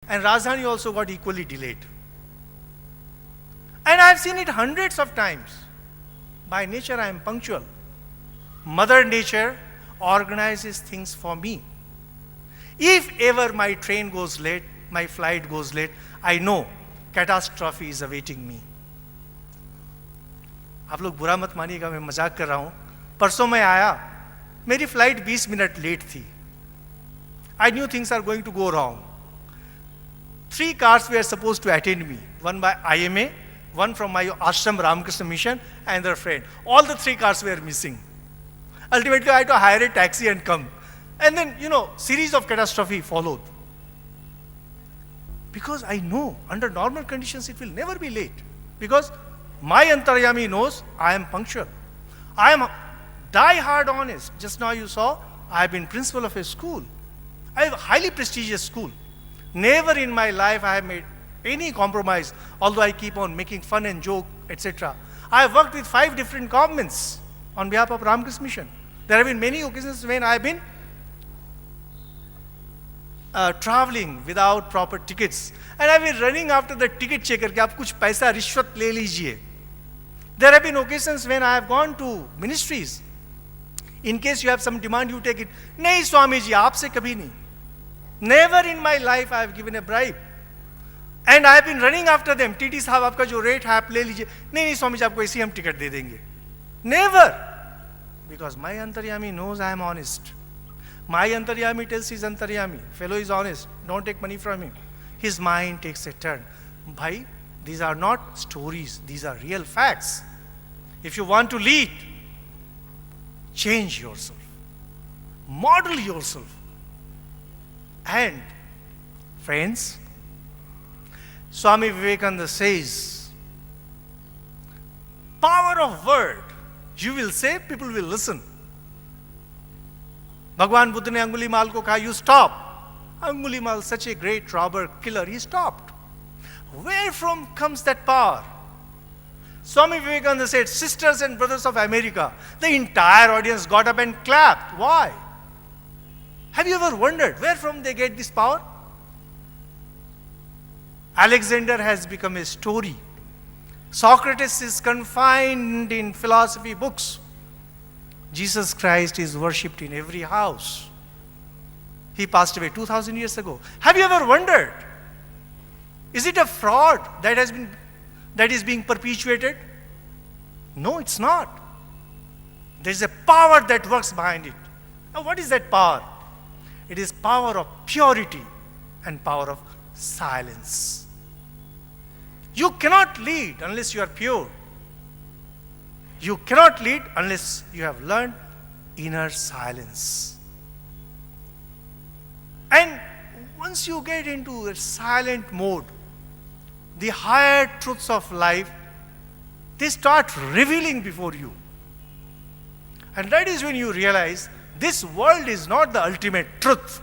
And Rajdhani also got equally delayed. And I've seen it hundreds of times. By nature, I am punctual. Mother Nature organizes things for me. If ever my train goes late, my flight goes late, I know catastrophe is awaiting me. आप लोग बुरा मत मानिएगा, मैं मजाक कर रहा हूं. परसों मैं आया, मेरी फ्लाइट 20 मिनट लेट थी. I knew things are going to go wrong. 3 cars were supposed to attend me. One by IMA, one from my Ashram Ramakrishna Mission, and their friend. All the 3 cars were missing. Ultimately, I had to hire a taxi and come. And then, series of catastrophe followed. Because I know, under normal conditions, it will never be late. Because my Antaryami knows I am punctual. I am die-hard honest. Just now you saw, I have been principal of a school. I have a highly prestigious school. Never in my life I have made any compromise, although I keep on making fun and joke, etc. I have worked with 5 different governments on behalf of Ramakrishna Mission. There have been many occasions when I have been traveling without proper tickets. And I have been running after the ticket checker, कि आप कुछ पैसा रिश्वत ले लीजिए. There have been occasions when I have gone to ministries. In case you have some demand, you take it. नहीं स्वामी जी, आपसे कभी नहीं. Never in my life I have given a bribe. And I have been running after them. TT साहब आपका जो rate है आप ले लीजिए. नहीं स्वामी जी, आपको ऐसे ही हम टिकट दे देंगे. Never. Because my Antaryami knows I am honest. My Antaryami tells his Antaryami, fellow is honest, don't take money from him. His mind takes a turn. Bhai, these are not stories, these are real facts. If you want to lead, change yourself. Model yourself. And, friends, Swami Vivekananda says, power of word. You will say, people will listen. Bhagwan Buddha ne Angulimal ko kaha, you stop. Angulimal, such a great robber, killer, he stopped. Where from comes that power? Swami Vivekananda said, sisters and brothers of America, the entire audience got up and clapped. Why? Have you ever wondered where from they get this power? Alexander has become a story. Socrates is confined in philosophy books. Jesus Christ is worshipped in every house. He passed away 2000 years ago. Have you ever wondered? Is it a fraud that is being perpetuated? No, it's not. There is a power that works behind it. Now, what is that power? It is power of purity and power of silence. You cannot lead unless you are pure. You cannot lead unless you have learned inner silence. And once you get into a silent mode, the higher truths of life, they start revealing before you. And that is when you realize this world is not the ultimate truth.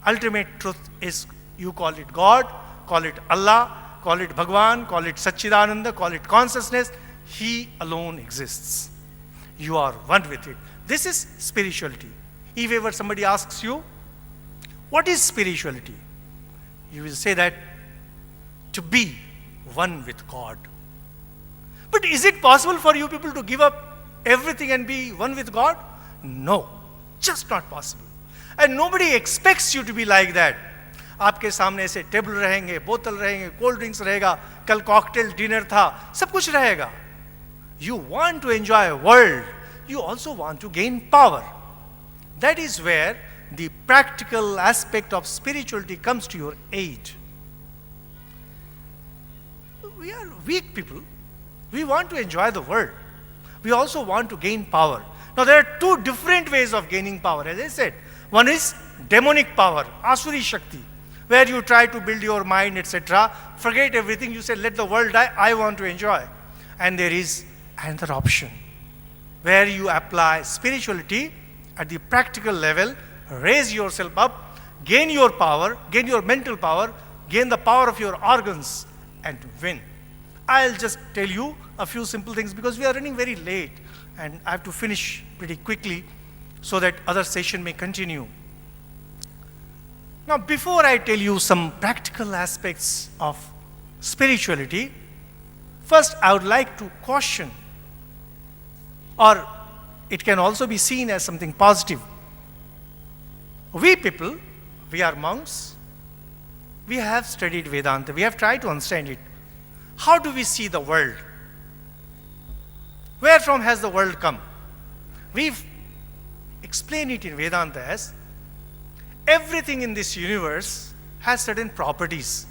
Ultimate truth is, you call it God, call it Allah, call it Bhagwan, call it Satchidananda, call it consciousness. He alone exists. You are one with it. This is spirituality. If ever somebody asks you, what is spirituality? You will say that to be one with God. But is it possible for you people to give up everything and be one with God? No, just not possible. And nobody expects you to be like that. आपके सामने ऐसे table रहेंगे, बोतल रहेंगे, cold drinks रहेगा, कल cocktail dinner था, सब कुछ रहेगा. You want to enjoy a world, you also want to gain power. That is where the practical aspect of spirituality comes to your aid. We are weak people. We want to enjoy the world. We also want to gain power. Now there are 2 different ways of gaining power, as I said. One is demonic power, Asuri Shakti, where you try to build your mind, etc. Forget everything, you say, let the world die, I want to enjoy. And there is another option, where you apply spirituality at the practical level, raise yourself up, gain your power, gain your mental power, gain the power of your organs, and win. I'll just tell you a few simple things because we are running very late and I have to finish pretty quickly so that other session may continue. Now, before I tell you some practical aspects of spirituality, first I would like to caution, or it can also be seen as something positive. We people, we are monks, we have studied Vedanta, we have tried to understand it. How do we see the world? Where from has the world come? We've explained it in Vedanta as everything in this universe has certain properties,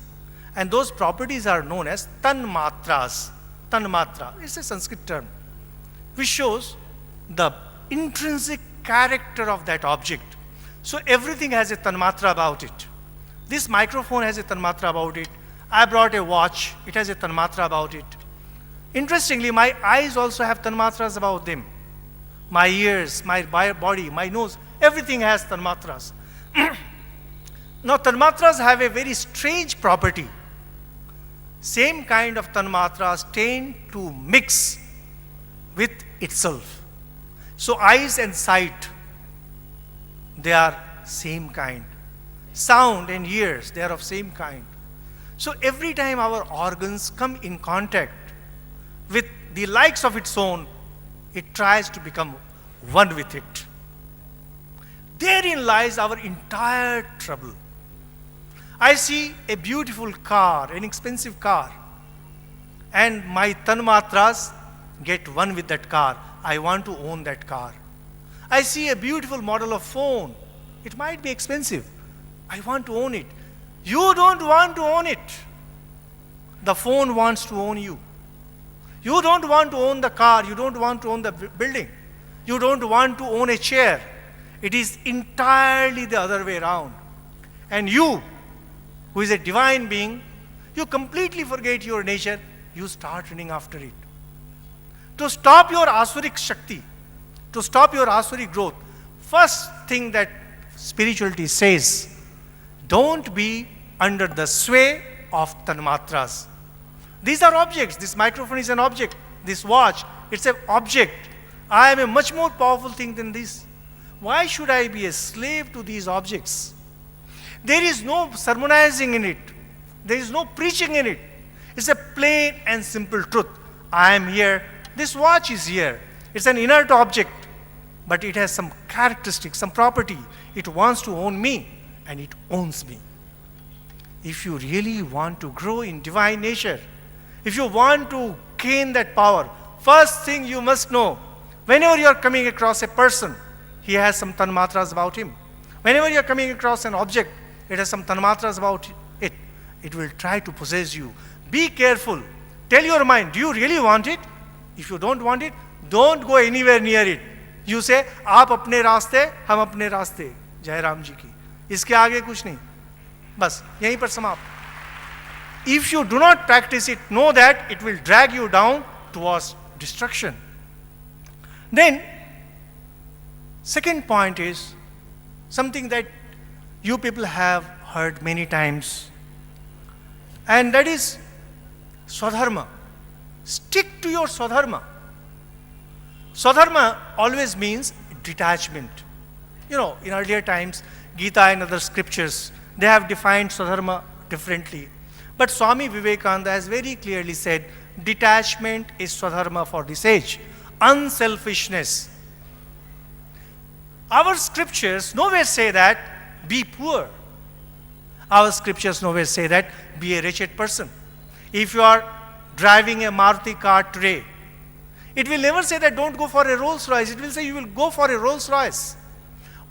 and those properties are known as tanmatras. Tanmatra, it's a Sanskrit term, which shows the intrinsic character of that object. So everything has a tanmatra about it. This microphone has a tanmatra about it. I brought a watch, it has a tanmatra about it. Interestingly, my eyes also have tanmatras about them. My ears, my body, my nose, everything has tanmatras. Now, tanmatras have a very strange property. Same kind of tanmatras tend to mix with itself. So, eyes and sight, they are same kind. Sound and ears, they are of same kind. So, every time our organs come in contact with the likes of its own, it tries to become one with it. Therein lies our entire trouble. I see a beautiful car, an expensive car, and my tanmatras get one with that car. I want to own that car. I see a beautiful model of phone. It might be expensive. I want to own it. You don't want to own it. The phone wants to own you. You don't want to own the car. You don't want to own the building. You don't want to own a chair. It is entirely the other way around. And you, who is a divine being, you completely forget your nature. You start running after it. To stop your Asurik Shakti, to stop your Asuric growth, first thing that spirituality says, don't be under the sway of tanmatras. These are objects. This microphone is an object. This watch, it's an object. I am a much more powerful thing than this. Why should I be a slave to these objects? There is no sermonizing in it. There is no preaching in it. It's a plain and simple truth. I am here. This watch is here. It's an inert object, but it has some characteristic, some property. It wants to own me, and it owns me. If you really want to grow in divine nature, if you want to gain that power, first thing you must know, whenever you are coming across a person, he has some tanmatras about him. Whenever you are coming across an object, it has some tanmatras about it. It will try to possess you. Be careful. Tell your mind, do you really want it? If you don't want it, don't go anywhere near it. You say, आप अपने रास्ते, हम अपने रास्ते. जय राम जी की. इसके आगे कुछ नहीं. बस यहीं पर समाप्त. If you do not practice it, know that it will drag you down towards destruction. Then, second point is something that you people have heard many times, and that is Swadharma. Stick to your Swadharma. Swadharma always means detachment. You know, in earlier times, Gita and other scriptures, they have defined Swadharma differently. But Swami Vivekananda has very clearly said, detachment is Swadharma for this age. Unselfishness. Our scriptures nowhere say that, be poor. Our scriptures nowhere say that, be a wretched person. If you are driving a Maruti car today, it will never say that don't go for a Rolls Royce. It will say you will go for a Rolls Royce.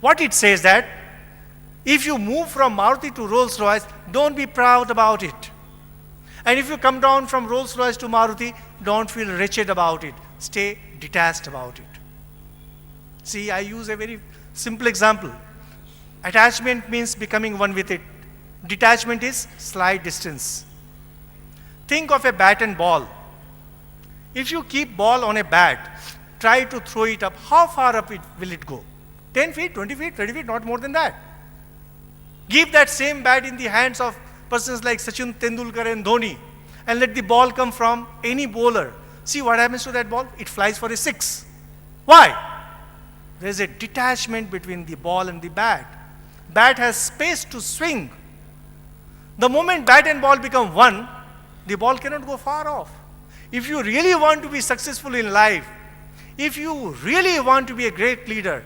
What it says that, if you move from Maruti to Rolls Royce, don't be proud about it. And if you come down from Rolls Royce to Maruti, don't feel wretched about it. Stay detached about it. See, I use a very simple example. Attachment means becoming one with it. Detachment is slight distance. Think of a bat and ball. If you keep ball on a bat, try to throw it up, how far up will it go? 10 feet, 20 feet, 30 feet, not more than that. Give that same bat in the hands of persons like Sachin Tendulkar and Dhoni, and let the ball come from any bowler. See what happens to that ball? It flies for a 6. Why? There is a detachment between the ball and the bat. bat has space to swing. The moment bat and ball become one, the ball cannot go far off. If you really want to be successful in life, if you really want to be a great leader,